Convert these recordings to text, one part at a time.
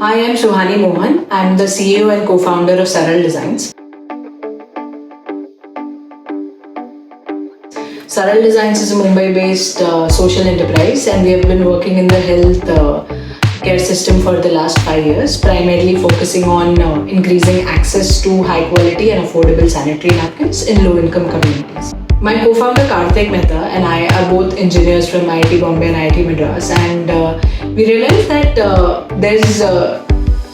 I am Shuhani Mohan. I'm the CEO and co-founder of Saral Designs. Saral Designs is a Mumbai-based social enterprise, and we have been working in the health care system for the last 5 years, primarily focusing on increasing access to high quality and affordable sanitary napkins in low-income communities. My co-founder Karthik Mehta and I are both engineers from IIT Bombay and IIT Madras, and we realized that there's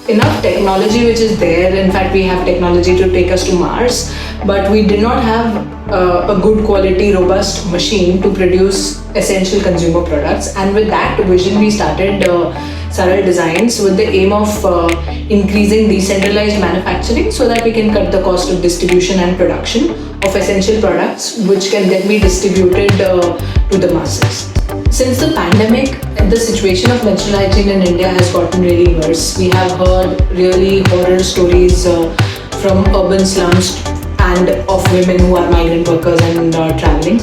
enough technology which is there. In fact, we have technology to take us to Mars, but we did not have a good quality, robust machine to produce essential consumer products. And with that vision, we started Saral Designs with the aim of increasing decentralized manufacturing so that we can cut the cost of distribution and production of essential products, which can then be distributed to the masses. Since the pandemic, the situation of menstrual hygiene in India has gotten really worse. We have heard really horror stories from urban slums and of women who are migrant workers and traveling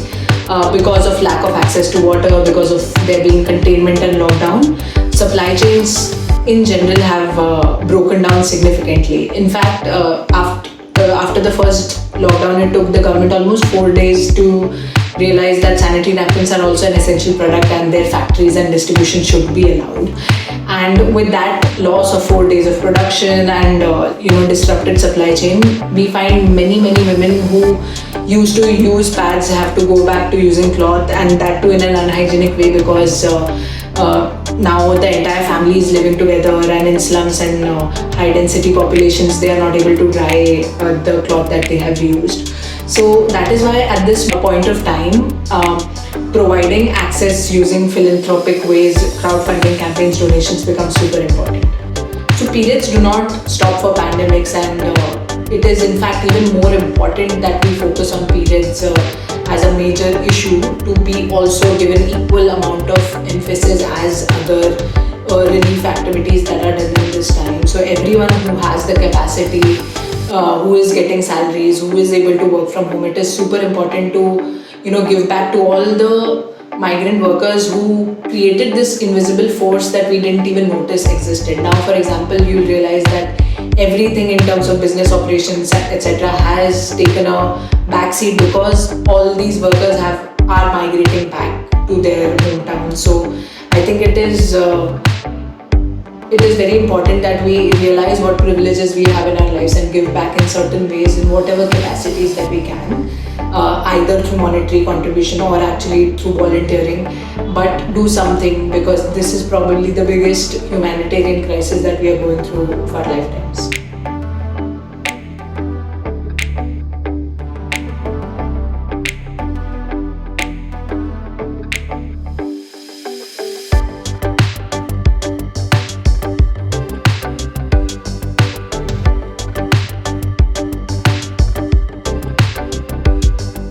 because of lack of access to water, because of there being containment and lockdown. Supply chains in general have broken down significantly. In fact, after the first lockdown, it took the government almost 4 days to realize that sanitary napkins are also an essential product and their factories and distribution should be allowed. And with that loss of 4 days of production and disrupted supply chain, we find many women who used to use pads have to go back to using cloth, and that too in an unhygienic way, because now the entire family is living together, and in slums and high density populations they are not able to dry the cloth that they have used. So that is why at this point of time, providing access using philanthropic ways, crowdfunding campaigns, donations become super important. So periods do not stop for pandemics, and it is in fact even more important that we focus on periods as a major issue, to be also given equal amount of emphasis as other relief activities that are done in this time. So everyone who has the capacity, who is getting salaries, who is able to work from home, it is super important to give back to all the migrant workers who created this invisible force that we didn't even notice existed. Now, for example, you'll realize that everything in terms of business operations, etc., has taken a backseat because all these workers are migrating back to their hometown. So I think it is very important that we realize what privileges we have in our lives and give back in certain ways in whatever capacities that we can, either through monetary contribution or actually through volunteering, but do something, because this is probably the biggest humanitarian crisis that we are going through for lifetimes.